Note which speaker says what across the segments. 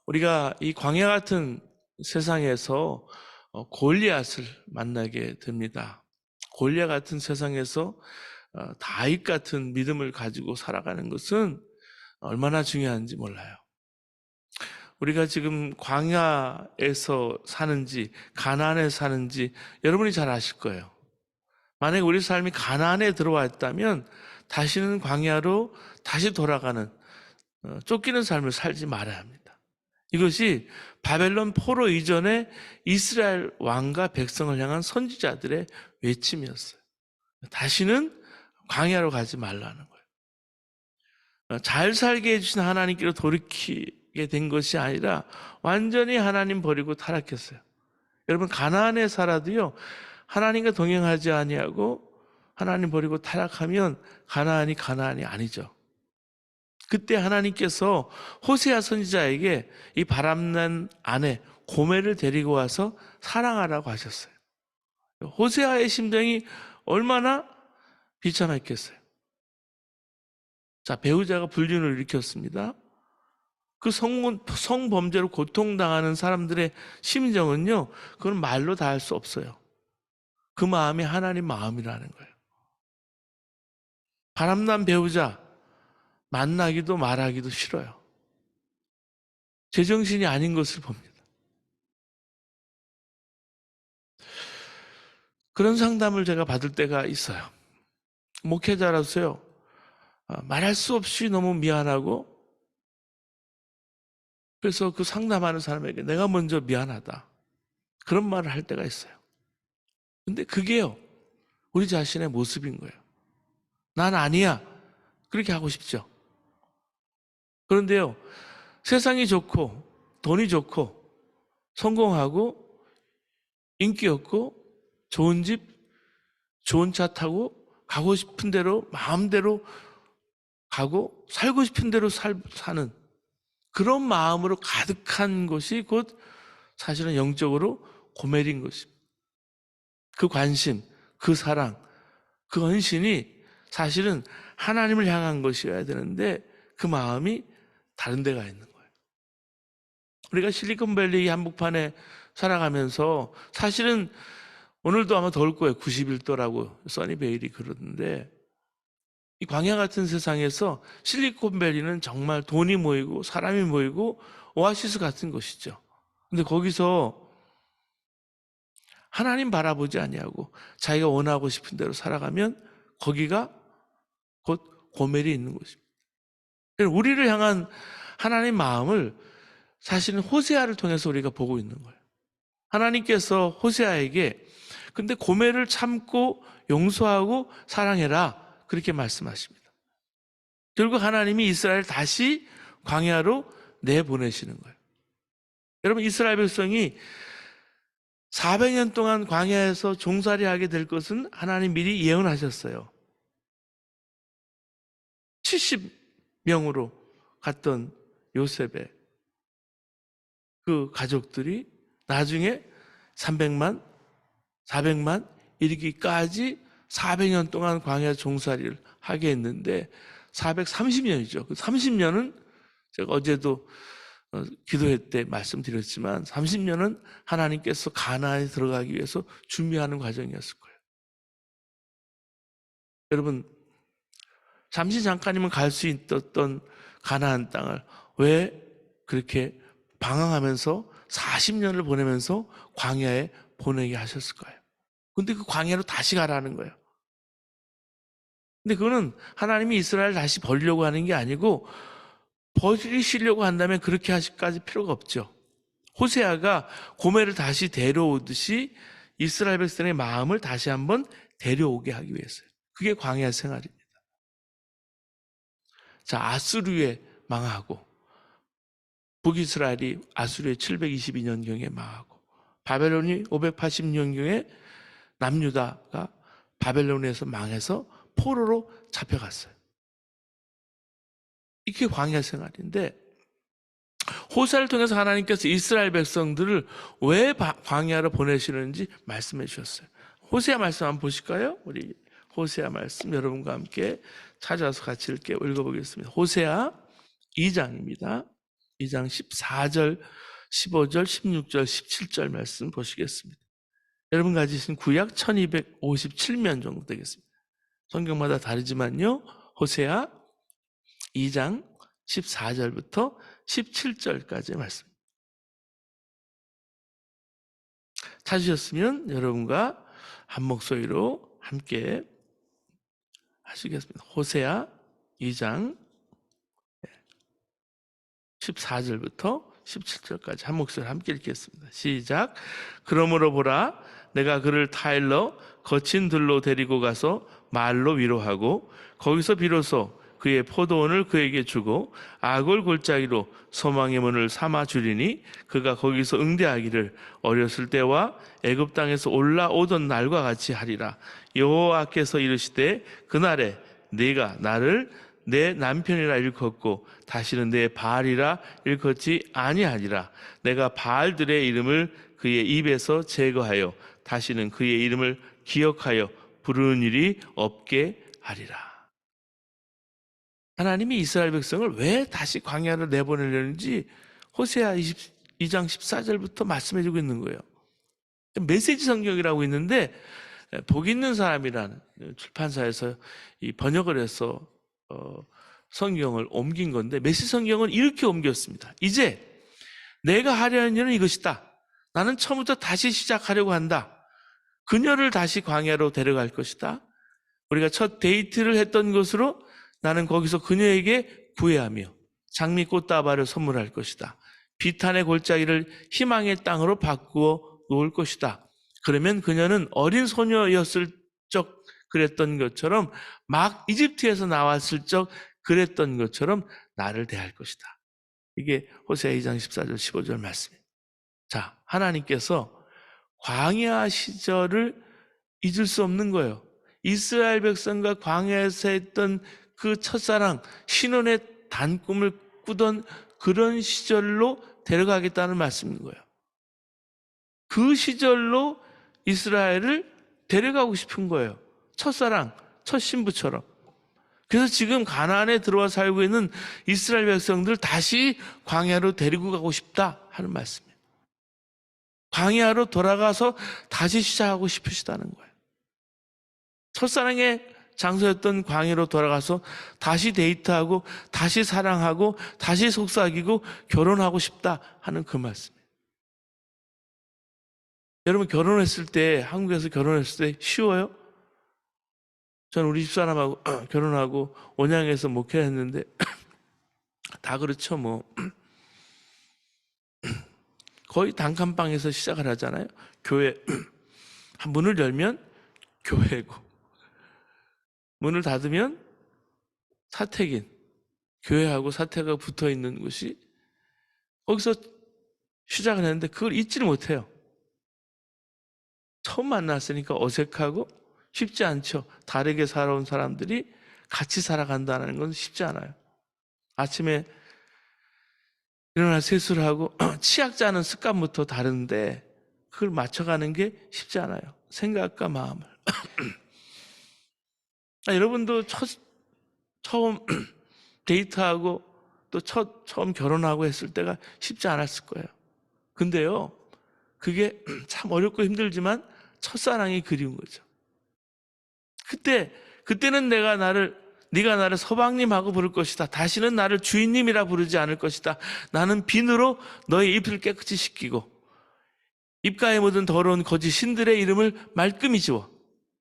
Speaker 1: 우리가 이 광야 같은 세상에서 골리앗을 만나게 됩니다. 골리앗 같은 세상에서 다윗 같은 믿음을 가지고 살아가는 것은 얼마나 중요한지 몰라요. 우리가 지금 광야에서 사는지 가나안에 사는지 여러분이 잘 아실 거예요. 만약에 우리 삶이 가나안에 들어와 있다면 다시는 광야로 다시 돌아가는 쫓기는 삶을 살지 말아야 합니다. 이것이 바벨론 포로 이전에 이스라엘 왕과 백성을 향한 선지자들의 외침이었어요. 다시는 광야로 가지 말라는 거예요. 잘 살게 해주신 하나님께로 돌이키게 된 것이 아니라 완전히 하나님 버리고 타락했어요. 여러분 가나안에 살아도요, 하나님과 동행하지 아니하고 하나님 버리고 타락하면 가나안이 아니죠. 그때 하나님께서 호세아 선지자에게 이 바람난 아내 고멜을 데리고 와서 사랑하라고 하셨어요. 호세아의 심정이 얼마나 비참했겠어요. 자, 배우자가 불륜을 일으켰습니다. 그 성범죄로 고통당하는 사람들의 심정은요, 그건 말로 다 할 수 없어요. 그 마음이 하나님 마음이라는 거예요. 바람난 배우자 만나기도 말하기도 싫어요. 제정신이 아닌 것을 봅니다. 그런 상담을 제가 받을 때가 있어요. 목회자라서요, 말할 수 없이 너무 미안하고, 그래서 그 상담하는 사람에게 내가 먼저 미안하다, 그런 말을 할 때가 있어요. 근데 그게요, 우리 자신의 모습인 거예요. 난 아니야, 그렇게 하고 싶죠. 그런데요, 세상이 좋고 돈이 좋고 성공하고 인기 없고 좋은 집, 좋은 차 타고 가고 싶은 대로 마음대로 가고 살고 싶은 대로 사는 그런 마음으로 가득한 것이 곧 사실은 영적으로 고멜인 것입니다. 그 관심, 그 사랑, 그 헌신이 사실은 하나님을 향한 것이어야 되는데 그 마음이 다른 데가 있는 거예요. 우리가 실리콘밸리 한복판에 살아가면서 사실은 오늘도 아마 더울 거예요. 91도라고 써니베일이 그러는데, 이 광야 같은 세상에서 실리콘밸리는 정말 돈이 모이고 사람이 모이고 오아시스 같은 곳이죠. 근데 거기서 하나님 바라보지 아니하고 자기가 원하고 싶은 대로 살아가면 거기가 곧 고멜이 있는 곳입니다. 우리를 향한 하나님 마음을 사실은 호세아를 통해서 우리가 보고 있는 거예요. 하나님께서 호세아에게 근데 고멜을 참고 용서하고 사랑해라, 그렇게 말씀하십니다. 결국 하나님이 이스라엘을 다시 광야로 내보내시는 거예요. 여러분, 이스라엘 백성이 400년 동안 광야에서 종살이하게 될 것은 하나님 미리 예언하셨어요. 70명으로 갔던 요셉의 그 가족들이 나중에 300만, 400만 이르기까지 400년 동안 광야 종살이를 하게 했는데 430년이죠. 그 30년은 제가 어제도 기도회 때 말씀드렸지만 30년은 하나님께서 가나안에 들어가기 위해서 준비하는 과정이었을 거예요. 여러분, 잠깐이면 갈 수 있었던 가나안 땅을 왜 그렇게 방황하면서 40년을 보내면서 광야에 보내게 하셨을까요? 근데 그 광야로 다시 가라는 거예요. 근데 그거는 하나님이 이스라엘을 다시 버리려고 하는 게 아니고, 버리시려고 한다면 그렇게 하실까지 필요가 없죠. 호세아가 고멜을 다시 데려오듯이 이스라엘 백성의 마음을 다시 한번 데려오게 하기 위해서요. 그게 광야 생활입니다. 자, 아수르에 망하고 북이스라엘이 아수르에 722년경에 망하고 바벨론이 580년경에 남유다가 바벨론에서 망해서 포로로 잡혀갔어요. 이게 광야 생활인데, 호세아를 통해서 하나님께서 이스라엘 백성들을 왜 광야로 보내시는지 말씀해 주셨어요. 호세아 말씀 한번 보실까요? 우리 호세아 말씀 여러분과 함께 찾아서 같이 읽어보겠습니다. 호세아 2장입니다. 2장 14절, 15절, 16절, 17절 말씀 보시겠습니다. 여러분 가지신 구약 1257면 정도 되겠습니다. 성경마다 다르지만요. 호세아 2장 14절부터 17절까지의 말씀. 찾으셨으면 여러분과 한 목소리로 함께 하시겠습니다. 호세아 2장 14절부터 17절까지 한 목소리 함께 읽겠습니다. 시작. 그러므로 보라, 내가 그를 타일러 거친 들로 데리고 가서 말로 위로하고 거기서 비로소 그의 포도원을 그에게 주고 아골 골짜기로 소망의 문을 삼아 주리니 그가 거기서 응대하기를 어렸을 때와 애굽 땅에서 올라오던 날과 같이 하리라. 여호와께서 이르시되 그날에 네가 나를 내 남편이라 일컫고 다시는 내 바알이라 일컫지 아니하리라. 내가 바알들의 이름을 그의 입에서 제거하여 다시는 그의 이름을 기억하여 부르는 일이 없게 하리라. 하나님이 이스라엘 백성을 왜 다시 광야로 내보내려는지 호세아 22장 14절부터 말씀해주고 있는 거예요. 메시지 성경이라고 있는데 복 있는 사람이라는 출판사에서 이 번역을 해서 성경을 옮긴 건데 메시지 성경은 이렇게 옮겼습니다. 이제 내가 하려는 일은 이것이다. 나는 처음부터 다시 시작하려고 한다. 그녀를 다시 광야로 데려갈 것이다. 우리가 첫 데이트를 했던 곳으로 나는 거기서 그녀에게 구애하며 장미 꽃다발을 선물할 것이다. 비탄의 골짜기를 희망의 땅으로 바꾸어 놓을 것이다. 그러면 그녀는 어린 소녀였을 적 그랬던 것처럼 막 이집트에서 나왔을 적 그랬던 것처럼 나를 대할 것이다. 이게 호세아 2장 14절 15절 말씀이에요. 자, 하나님께서 광야 시절을 잊을 수 없는 거예요. 이스라엘 백성과 광야에서 했던 그 첫사랑, 신혼의 단꿈을 꾸던 그런 시절로 데려가겠다는 말씀인 거예요. 그 시절로 이스라엘을 데려가고 싶은 거예요. 첫사랑, 첫 신부처럼. 그래서 지금 가나안에 들어와 살고 있는 이스라엘 백성들 다시 광야로 데리고 가고 싶다 하는 말씀이에요. 광야로 돌아가서 다시 시작하고 싶으시다는 거예요. 첫사랑의 장소였던 광야로 돌아가서 다시 데이트하고 다시 사랑하고 다시 속삭이고 결혼하고 싶다 하는 그 말씀이에요. 여러분 결혼했을 때, 한국에서 결혼했을 때 쉬워요? 저는 우리 집사람하고 결혼하고 온양에서 목회를 했는데 다 그렇죠 뭐. 거의 단칸방에서 시작을 하잖아요. 교회 문을 열면 교회고 문을 닫으면 사택인, 교회하고 사택하고 붙어있는 곳이 거기서 시작을 했는데 그걸 잊지를 못해요. 처음 만났으니까 어색하고 쉽지 않죠. 다르게 살아온 사람들이 같이 살아간다는 건 쉽지 않아요. 아침에 일어나 세수를 하고 치약 짜는 습관부터 다른데 그걸 맞춰가는 게 쉽지 않아요. 생각과 마음을. 여러분도 처음 데이트하고 또 처음 결혼하고 했을 때가 쉽지 않았을 거예요. 근데요, 그게 참 어렵고 힘들지만 첫사랑이 그리운 거죠. 그때는 네가 나를 서방님하고 부를 것이다. 다시는 나를 주인님이라 부르지 않을 것이다. 나는 비누로 너의 입을 깨끗이 씻기고 입가에 묻은 더러운 거짓 신들의 이름을 말끔히 지워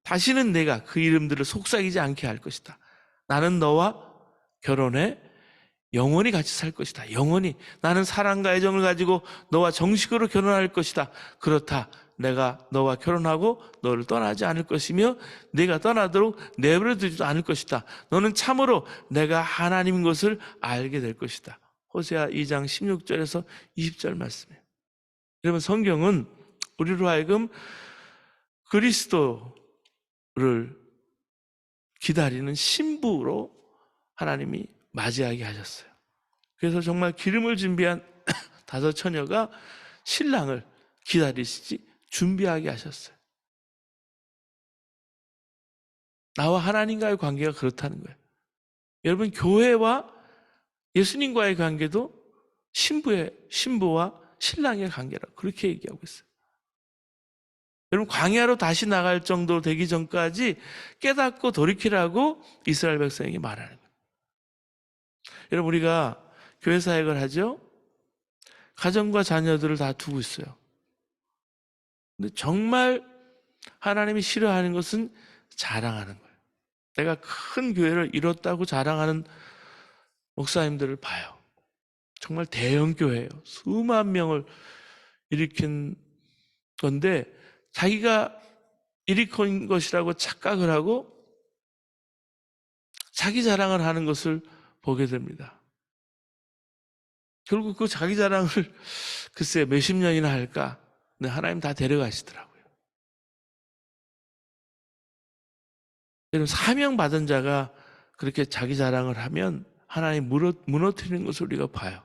Speaker 1: 다시는 내가 그 이름들을 속삭이지 않게 할 것이다. 나는 너와 결혼해 영원히 같이 살 것이다. 영원히 나는 사랑과 애정을 가지고 너와 정식으로 결혼할 것이다. 그렇다. 내가 너와 결혼하고 너를 떠나지 않을 것이며 내가 떠나도록 내버려두지도 않을 것이다. 너는 참으로 내가 하나님인 것을 알게 될 것이다. 호세아 2장 16절에서 20절 말씀이에요. 여러분 성경은 우리로 하여금 그리스도를 기다리는 신부로 하나님이 맞이하게 하셨어요. 그래서 정말 기름을 준비한 5 처녀가 신랑을 기다리시지 준비하게 하셨어요. 나와 하나님과의 관계가 그렇다는 거예요. 여러분 교회와 예수님과의 관계도 신부와 신랑의 관계라 그렇게 얘기하고 있어요. 여러분 광야로 다시 나갈 정도로 되기 전까지 깨닫고 돌이키라고 이스라엘 백성에게 말하는 거예요. 여러분 우리가 교회 사역을 하죠. 가정과 자녀들을 다 두고 있어요. 근데 정말 하나님이 싫어하는 것은 자랑하는 거예요. 내가 큰 교회를 이뤘다고 자랑하는 목사님들을 봐요. 정말 대형 교회예요. 수만 명을 일으킨 건데 자기가 일으킨 것이라고 착각을 하고 자기 자랑을 하는 것을 보게 됩니다. 결국 그 자기 자랑을 글쎄 몇십 년이나 할까? 근데 하나님 다 데려가시더라고요. 여러분 사명 받은 자가 그렇게 자기 자랑을 하면 하나님 무너뜨리는 것을 우리가 봐요.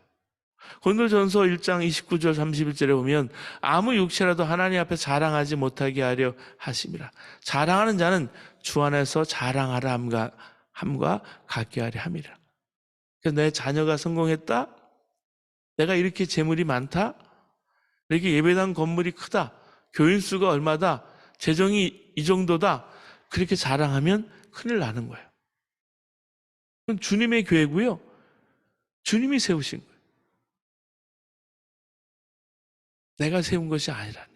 Speaker 1: 고린도전서 1장 29절 31절에 보면 아무 육체라도 하나님 앞에 자랑하지 못하게 하려 하심이라. 자랑하는 자는 주 안에서 자랑하라 함과 같게 하려 함이라. 그래서 내 자녀가 성공했다? 내가 이렇게 재물이 많다? 이렇게 예배당 건물이 크다? 교인 수가 얼마다? 재정이 이 정도다? 그렇게 자랑하면 큰일 나는 거예요. 그건 주님의 교회고요. 주님이 세우신 거예요. 내가 세운 것이 아니라는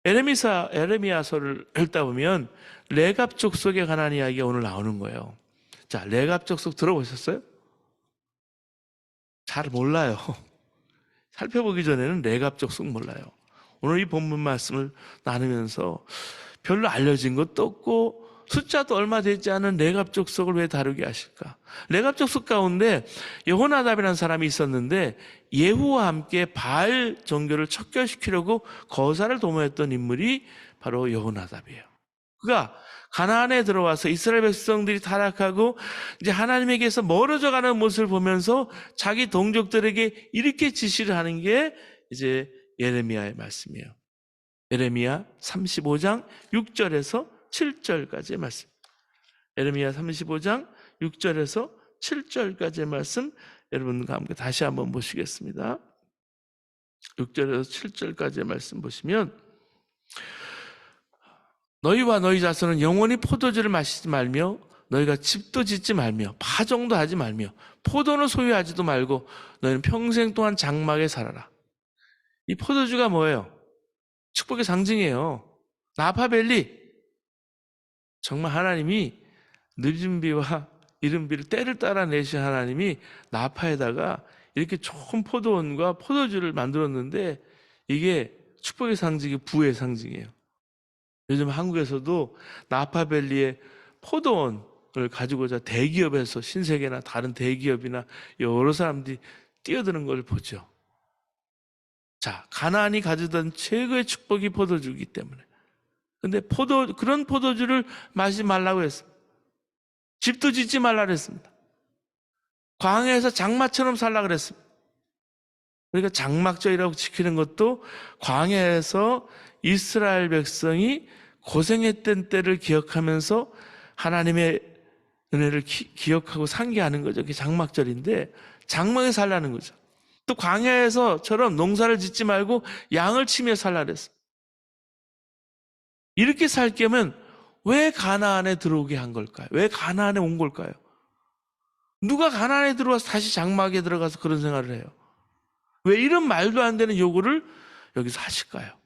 Speaker 1: 얘기예요. 에레미야서를 읽다 보면 레갑 족속에 관한 이야기가 오늘 나오는 거예요. 자, 레갑 족속 들어보셨어요? 잘 몰라요. 살펴보기 전에는 레갑 족속 몰라요. 오늘 이 본문 말씀을 나누면서 별로 알려진 것도 없고 숫자도 얼마 되지 않은 레갑 족속을 왜 다루게 하실까? 레갑 족속 가운데 여호나답이라는 사람이 있었는데 예후와 함께 바알 종교를 척결시키려고 거사를 도모했던 인물이 바로 여호나답이에요. 그가 가나안에 들어와서 이스라엘 백성들이 타락하고 이제 하나님에게서 멀어져 가는 모습을 보면서 자기 동족들에게 이렇게 지시를 하는 게 이제 예레미야의 말씀이에요. 예레미야 35장 6절에서 7절까지의 말씀. 예레미야 35장 6절에서 7절까지의 말씀 여러분과 함께 다시 한번 보시겠습니다. 6절에서 7절까지의 말씀 보시면 너희와 너희 자손은 영원히 포도주를 마시지 말며 너희가 집도 짓지 말며 파종도 하지 말며 포도는 소유하지도 말고 너희는 평생 동안 장막에 살아라. 이 포도주가 뭐예요? 축복의 상징이에요. 나파밸리. 정말 하나님이 늦은 비와 이른 비를 때를 따라 내신 하나님이 나파에다가 이렇게 좋은 포도원과 포도주를 만들었는데 이게 축복의 상징이 부의 상징이에요. 요즘 한국에서도 나파밸리의 포도원을 가지고자 대기업에서 신세계나 다른 대기업이나 여러 사람들이 뛰어드는 걸 보죠. 자, 가나안이 가져던 최고의 축복이 포도주이기 때문에. 근데 그런 포도주를 마시지 말라고 했습니다. 집도 짓지 말라 그랬습니다. 광야에서 장마처럼 살라 그랬습니다. 그러니까 장막절이라고 지키는 것도 광야에서 이스라엘 백성이 고생했던 때를 기억하면서 하나님의 은혜를 기억하고 상기하는 거죠. 그게 장막절인데 장막에 살라는 거죠. 또 광야에서처럼 농사를 짓지 말고 양을 치며 살라 그랬어요. 이렇게 살 거면 왜 가나안에 들어오게 한 걸까요? 왜 가나안에 온 걸까요? 누가 가나안에 들어와서 다시 장막에 들어가서 그런 생활을 해요? 왜 이런 말도 안 되는 요구를 여기서 하실까요?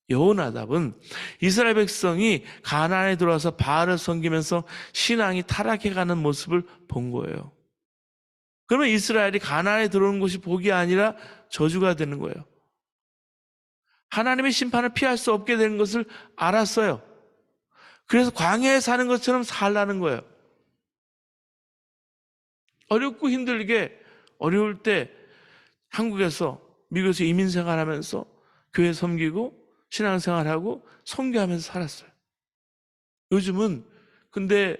Speaker 1: 여호나답은 이스라엘 백성이 가나안에 들어와서 바알을 섬기면서 신앙이 타락해가는 모습을 본 거예요. 그러면 이스라엘이 가나안에 들어오는 것이 복이 아니라 저주가 되는 거예요. 하나님의 심판을 피할 수 없게 되는 것을 알았어요. 그래서 광야에 사는 것처럼 살라는 거예요. 어렵고 힘들게 어려울 때 한국에서 미국에서 이민 생활하면서 교회 섬기고 신앙생활하고 선교하면서 살았어요. 요즘은 근데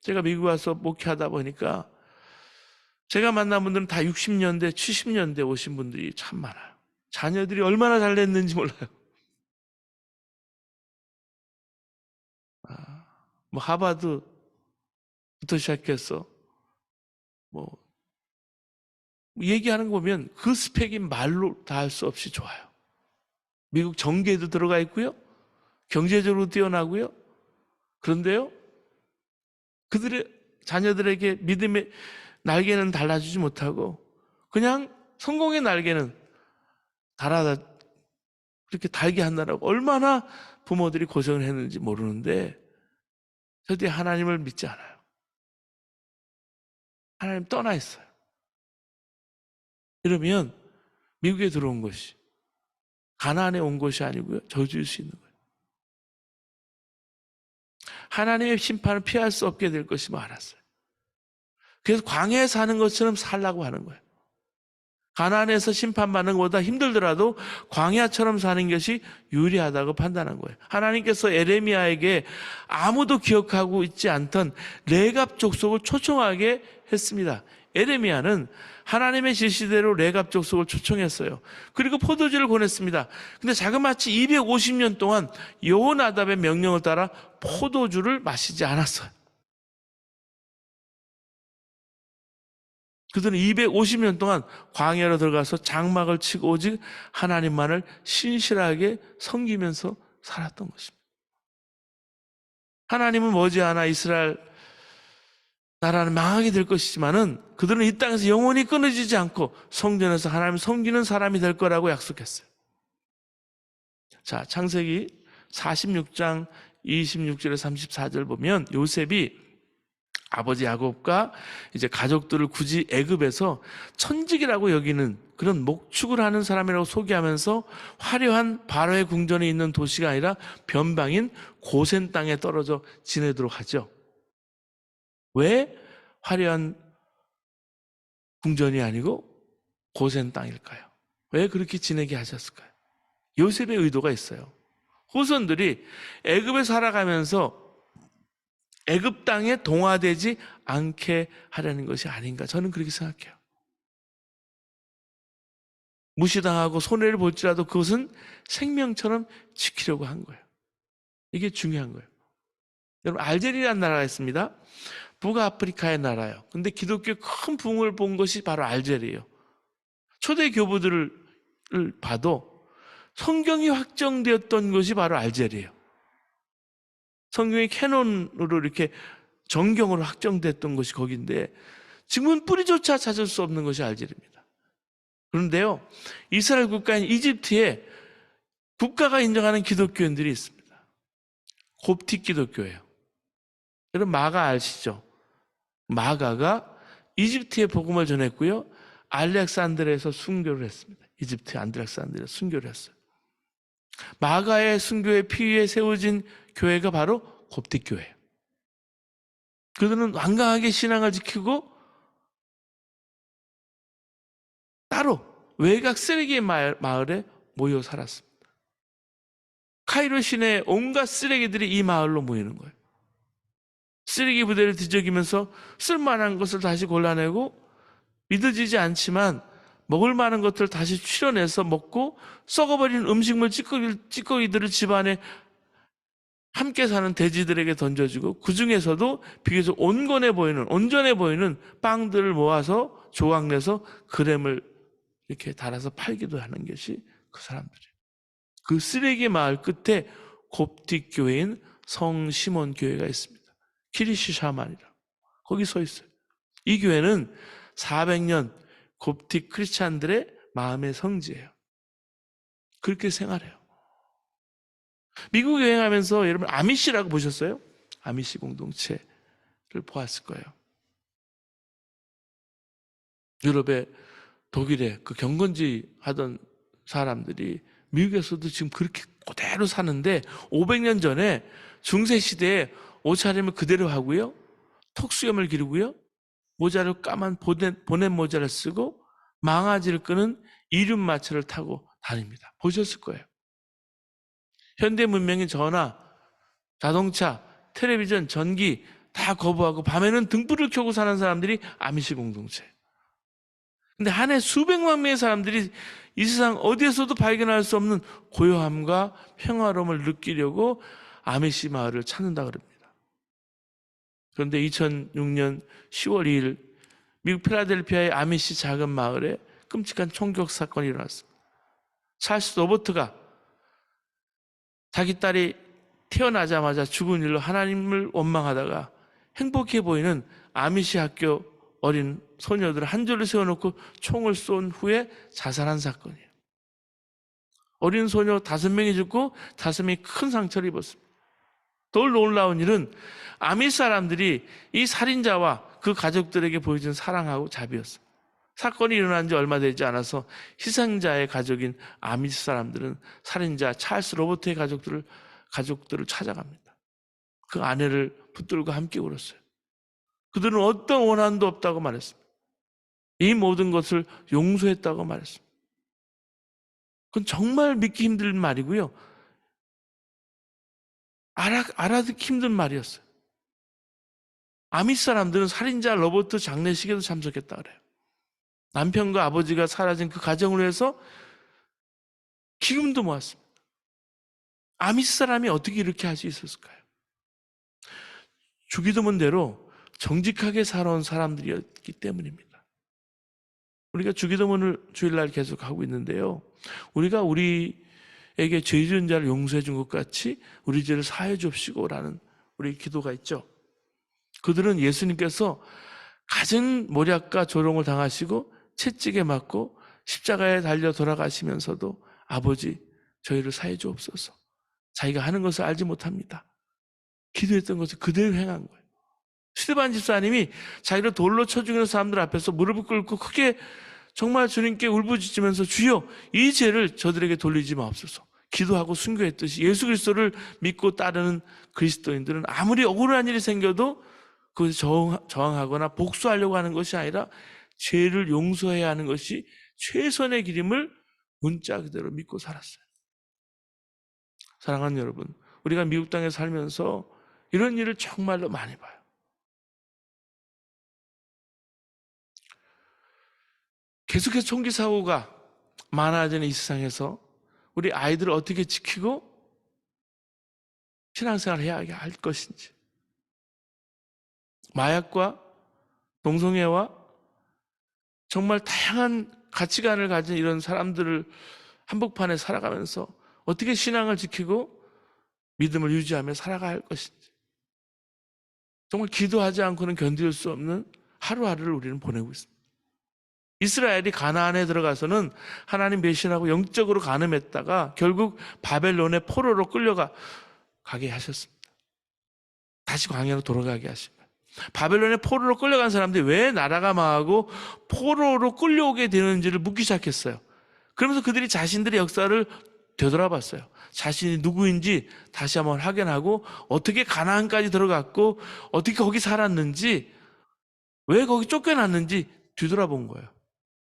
Speaker 1: 제가 미국 와서 목회하다 보니까 제가 만난 분들은 다 60년대, 70년대 오신 분들이 참 많아요. 자녀들이 얼마나 잘 됐는지 몰라요. 뭐 하버드부터 시작해서 뭐 얘기하는 거 보면 그 스펙이 말로 다 할 수 없이 좋아요. 미국 정계에도 들어가 있고요. 경제적으로 뛰어나고요. 그런데요, 그들의 자녀들에게 믿음의 날개는 달아주지 못하고 그냥 성공의 날개는 달아다 그렇게 달게 한다라고 얼마나 부모들이 고생을 했는지 모르는데 절대 하나님을 믿지 않아요. 하나님 떠나 있어요. 이러면 미국에 들어온 것이 가나안에 온 것이 아니고요, 저주일 수 있는 거예요. 하나님의 심판을 피할 수 없게 될 것이 많았어요. 그래서 광야에 사는 것처럼 살라고 하는 거예요. 가나안에서 심판받는 것보다 힘들더라도 광야처럼 사는 것이 유리하다고 판단한 거예요. 하나님께서 에레미야에게 아무도 기억하고 있지 않던 레갑 족속을 초청하게 했습니다. 에레미야는 하나님의 지시대로 레갑 족속을 초청했어요. 그리고 포도주를 보냈습니다. 근데 자그마치 250년 동안 여호나답의 명령을 따라 포도주를 마시지 않았어요. 그들은 250년 동안 광야로 들어가서 장막을 치고 오직 하나님만을 신실하게 섬기면서 살았던 것입니다. 하나님은 머지않아 이스라엘 나라는 망하게 될 것이지만은 그들은 이 땅에서 영원히 끊어지지 않고 성전에서 하나님 섬기는 사람이 될 거라고 약속했어요. 자, 창세기 46장 26절에 34절 보면 요셉이 아버지 야곱과 이제 가족들을 굳이 애굽에서 천직이라고 여기는 그런 목축을 하는 사람이라고 소개하면서 화려한 바로의 궁전에 있는 도시가 아니라 변방인 고센 땅에 떨어져 지내도록 하죠. 왜 화려한 궁전이 아니고 고센 땅일까요? 왜 그렇게 지내게 하셨을까요? 요셉의 의도가 있어요. 후손들이 애굽에 살아가면서 애굽 땅에 동화되지 않게 하려는 것이 아닌가, 저는 그렇게 생각해요. 무시당하고 손해를 볼지라도 그것은 생명처럼 지키려고 한 거예요. 이게 중요한 거예요. 여러분, 알제리라는 나라가 있습니다. 북아프리카의 나라예요. 근데 기독교의 큰 부흥을 본 것이 바로 알제리예요. 초대 교부들을 봐도 성경이 확정되었던 것이 바로 알제리예요. 성경의 캐논으로 이렇게 정경으로 확정됐던 것이 거기인데 지금은 뿌리조차 찾을 수 없는 것이 알제리입니다. 그런데요, 이스라엘 국가인 이집트에 국가가 인정하는 기독교인들이 있습니다. 곱틱 기독교예요. 여러분, 마가 아시죠? 마가가 이집트에 복음을 전했고요, 알렉산드리아에서 순교를 했습니다. 이집트 알렉산드리아에서 순교를 했어요. 마가의 순교의 피위에 세워진 교회가 바로 곱틱 교회예요. 그들은 완강하게 신앙을 지키고 따로 외곽 쓰레기 마을에 모여 살았습니다. 카이로 시내에 온갖 쓰레기들이 이 마을로 모이는 거예요. 쓰레기 부대를 뒤적이면서 쓸만한 것을 다시 골라내고 믿어지지 않지만 먹을 만한 것들을 다시 추려내서 먹고 썩어버린 음식물 찌꺼기들을 집안에 함께 사는 돼지들에게 던져주고 그 중에서도 비교적 온전해 보이는 빵들을 모아서 조각내서 그램을 이렇게 달아서 팔기도 하는 것이 그 사람들이에요. 그 쓰레기 마을 끝에 곱틱 교회인 성시몬 교회가 있습니다. 키리시 샤만이라 거기 서 있어요. 이 교회는 400년 곱틱 크리스찬들의 마음의 성지예요. 그렇게 생활해요. 미국 여행하면서 여러분 아미시라고 보셨어요? 아미시 공동체를 보았을 거예요. 유럽의 독일에 그 경건지 하던 사람들이 미국에서도 지금 그렇게 그대로 사는데 500년 전에 중세시대에 옷차림을 그대로 하고요, 턱수염을 기르고요, 모자를 까만 보넷 모자를 쓰고 망아지를 끄는 이륜마차를 타고 다닙니다. 보셨을 거예요. 현대 문명의 전화, 자동차, 텔레비전, 전기 다 거부하고 밤에는 등불을 켜고 사는 사람들이 아미시 공동체. 근데 한 해 수백만 명의 사람들이 이 세상 어디에서도 발견할 수 없는 고요함과 평화로움을 느끼려고 아미시 마을을 찾는다 그럽니다. 그런데 2006년 10월 2일 미국 필라델피아의 아미시 작은 마을에 끔찍한 총격 사건이 일어났습니다. 찰스 로버트가 자기 딸이 태어나자마자 죽은 일로 하나님을 원망하다가 행복해 보이는 아미시 학교 어린 소녀들을 한 줄로 세워놓고 총을 쏜 후에 자살한 사건이에요. 어린 소녀 5명이 죽고 5명이 큰 상처를 입었습니다. 더 놀라운 일은 아미시 사람들이 이 살인자와 그 가족들에게 보여준 사랑하고 자비였어요. 사건이 일어난 지 얼마 되지 않아서 희생자의 가족인 아미시 사람들은 살인자 찰스 로버트의 가족들을 찾아갑니다. 그 아내를 붙들고 함께 울었어요. 그들은 어떤 원한도 없다고 말했습니다. 이 모든 것을 용서했다고 말했습니다. 그건 정말 믿기 힘든 말이고요. 알아듣기 힘든 말이었어요. 아미시 사람들은 살인자 로버트 장례식에도 참석했다 그래요. 남편과 아버지가 사라진 그 가정을 위해서 기금도 모았습니다. 아미시 사람이 어떻게 이렇게 할 수 있었을까요? 주기도문대로 정직하게 살아온 사람들이었기 때문입니다. 우리가 주기도문을 주일날 계속 하고 있는데요. 우리가 우리에게 죄 지은 자를 용서해 준 것 같이 우리 죄를 사해 줍시고라는 우리 기도가 있죠. 그들은 예수님께서 가진 모략과 조롱을 당하시고 채찍에 맞고 십자가에 달려 돌아가시면서도 아버지 저희를 사해 주옵소서. 자기가 하는 것을 알지 못합니다. 기도했던 것을 그대로 행한 거예요. 스데반 집사님이 자기를 돌로 쳐 죽이는 사람들 앞에서 무릎을 꿇고 크게 정말 주님께 울부짖으면서 주여 이 죄를 저들에게 돌리지 마옵소서. 기도하고 순교했듯이 예수 그리스도를 믿고 따르는 그리스도인들은 아무리 억울한 일이 생겨도 그것을 저항하거나 복수하려고 하는 것이 아니라 죄를 용서해야 하는 것이 최선의 길임을 문자 그대로 믿고 살았어요. 사랑하는 여러분, 우리가 미국 땅에 살면서 이런 일을 정말로 많이 봐요. 계속해서 총기 사고가 많아지는 이 세상에서 우리 아이들을 어떻게 지키고 신앙생활을 해야 할 것인지, 마약과 동성애와 정말 다양한 가치관을 가진 이런 사람들을 한복판에 살아가면서 어떻게 신앙을 지키고 믿음을 유지하며 살아가야 할 것인지, 정말 기도하지 않고는 견딜 수 없는 하루하루를 우리는 보내고 있습니다. 이스라엘이 가나안에 들어가서는 하나님 배신하고 영적으로 간음했다가 결국 바벨론의 포로로 끌려가게 하셨습니다. 다시 광야로 돌아가게 하십니다. 바벨론의 포로로 끌려간 사람들이 왜 나라가 망하고 포로로 끌려오게 되는지를 묻기 시작했어요. 그러면서 그들이 자신들의 역사를 되돌아봤어요. 자신이 누구인지 다시 한번 확인하고 어떻게 가나안까지 들어갔고 어떻게 거기 살았는지 왜 거기 쫓겨났는지 뒤돌아본 거예요.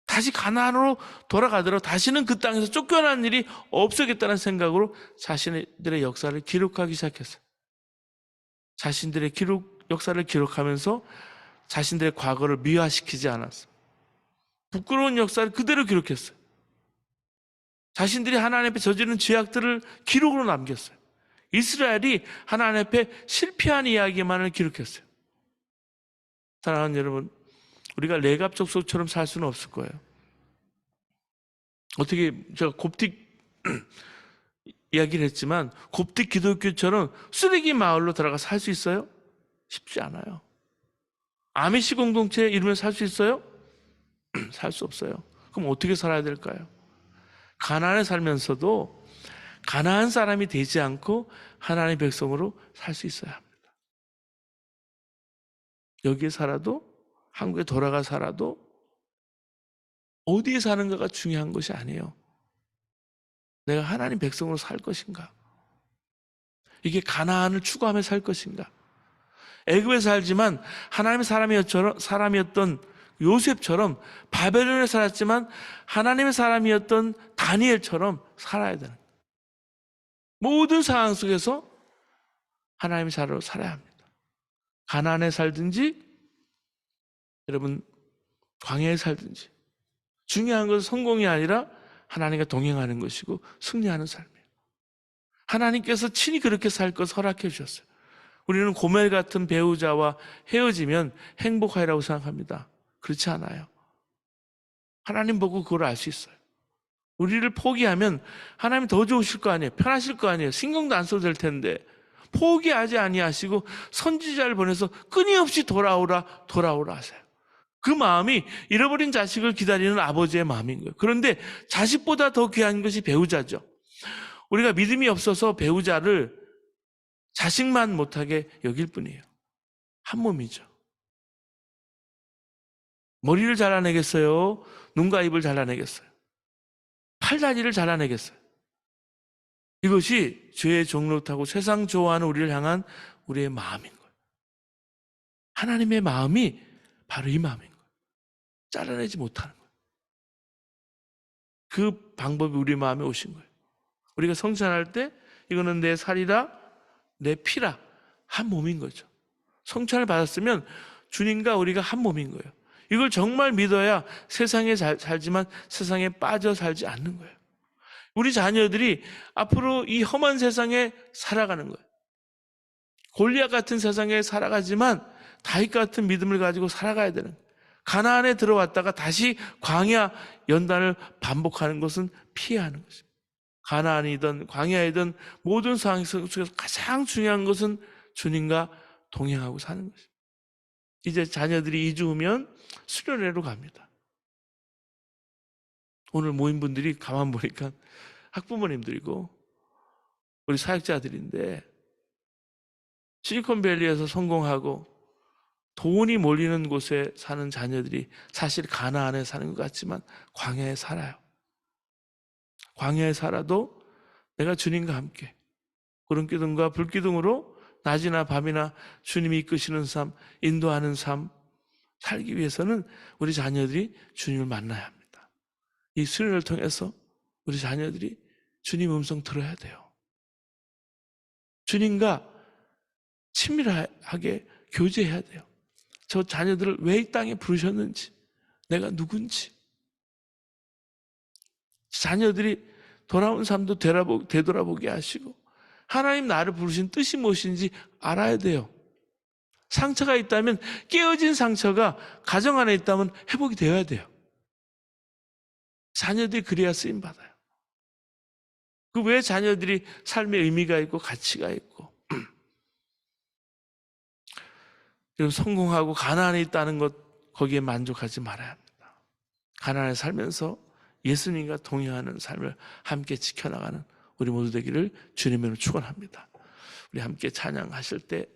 Speaker 1: 다시 가나안으로 돌아가더라도 다시는 그 땅에서 쫓겨난 일이 없어겠다는 생각으로 자신들의 역사를 기록하기 시작했어요. 자신들의 역사를 기록하면서 자신들의 과거를 미화시키지 않았어요. 부끄러운 역사를 그대로 기록했어요. 자신들이 하나님 앞에 저지른 죄악들을 기록으로 남겼어요. 이스라엘이 하나님 앞에 실패한 이야기만을 기록했어요. 사랑하는 여러분, 우리가 레갑 족속처럼 살 수는 없을 거예요. 어떻게 제가 곱틱 이야기를 했지만 곱틱 기독교처럼 쓰레기 마을로 들어가 살 수 있어요? 쉽지 않아요. 아미시 공동체에 이루면 살 수 있어요? 살 수 없어요. 그럼 어떻게 살아야 될까요? 가나안에 살면서도 가나안 사람이 되지 않고 하나님의 백성으로 살 수 있어야 합니다. 여기에 살아도 한국에 돌아가 살아도 어디에 사는가가 중요한 것이 아니에요. 내가 하나님 백성으로 살 것인가? 이게 가나안을 추구하며 살 것인가? 애굽에 살지만 하나님의 사람이었던 요셉처럼 바벨론에 살았지만 하나님의 사람이었던 다니엘처럼 살아야 되는 거예요. 모든 상황 속에서 하나님의 자녀로 살아야 합니다. 가나안에 살든지 여러분 광야에 살든지 중요한 것은 성공이 아니라 하나님과 동행하는 것이고 승리하는 삶이에요. 하나님께서 친히 그렇게 살 것을 허락해 주셨어요. 우리는 고멜 같은 배우자와 헤어지면 행복하리라고 생각합니다. 그렇지 않아요. 하나님 보고 그걸 알 수 있어요. 우리를 포기하면 하나님 더 좋으실 거 아니에요. 편하실 거 아니에요. 신경도 안 써도 될 텐데 포기하지 아니하시고 선지자를 보내서 끊임없이 돌아오라 하세요. 그 마음이 잃어버린 자식을 기다리는 아버지의 마음인 거예요. 그런데 자식보다 더 귀한 것이 배우자죠. 우리가 믿음이 없어서 배우자를 자식만 못하게 여길 뿐이에요. 한 몸이죠. 머리를 잘라내겠어요? 눈과 입을 잘라내겠어요? 팔다리를 잘라내겠어요? 이것이 죄의 종로 타고 세상 좋아하는 우리를 향한 우리의 마음인 거예요. 하나님의 마음이 바로 이 마음인 거예요. 잘라내지 못하는 거예요. 그 방법이 우리 마음에 오신 거예요. 우리가 성찬할 때 이거는 내 살이라 내 피라 한 몸인 거죠. 성찬을 받았으면 주님과 우리가 한 몸인 거예요. 이걸 정말 믿어야 세상에 살지만 세상에 빠져 살지 않는 거예요. 우리 자녀들이 앞으로 이 험한 세상에 살아가는 거예요. 골리앗 같은 세상에 살아가지만 다윗 같은 믿음을 가지고 살아가야 되는 거예요. 가나안에 들어왔다가 다시 광야 연단을 반복하는 것은 피해야 하는 것입니다. 가나안이든 광야이든 모든 상황 속에서 가장 중요한 것은 주님과 동행하고 사는 것입니다. 이제 자녀들이 2주 후면 수련회로 갑니다. 오늘 모인 분들이 가만 보니까 학부모님들이고 우리 사역자들인데 실리콘밸리에서 성공하고 돈이 몰리는 곳에 사는 자녀들이 사실 가나안에 사는 것 같지만 광야에 살아요. 광야에 살아도 내가 주님과 함께 구름기둥과 불기둥으로 낮이나 밤이나 주님이 이끄시는 삶, 인도하는 삶 살기 위해서는 우리 자녀들이 주님을 만나야 합니다. 이 수련을 통해서 우리 자녀들이 주님 음성 들어야 돼요. 주님과 친밀하게 교제해야 돼요. 저 자녀들을 왜 이 땅에 부르셨는지, 내가 누군지. 자녀들이 돌아온 삶도 되돌아보게 하시고 하나님 나를 부르신 뜻이 무엇인지 알아야 돼요. 상처가 있다면 깨어진 상처가 가정 안에 있다면 회복이 되어야 돼요. 자녀들이 그래야 쓰임받아요. 그 왜 자녀들이 삶의 의미가 있고 가치가 있고 그리고 성공하고 가난에 있다는 것 거기에 만족하지 말아야 합니다. 가난에 살면서 예수님과 동행하는 삶을 함께 지켜나가는 우리 모두 되기를 주님으로 축원합니다. 우리 함께 찬양하실 때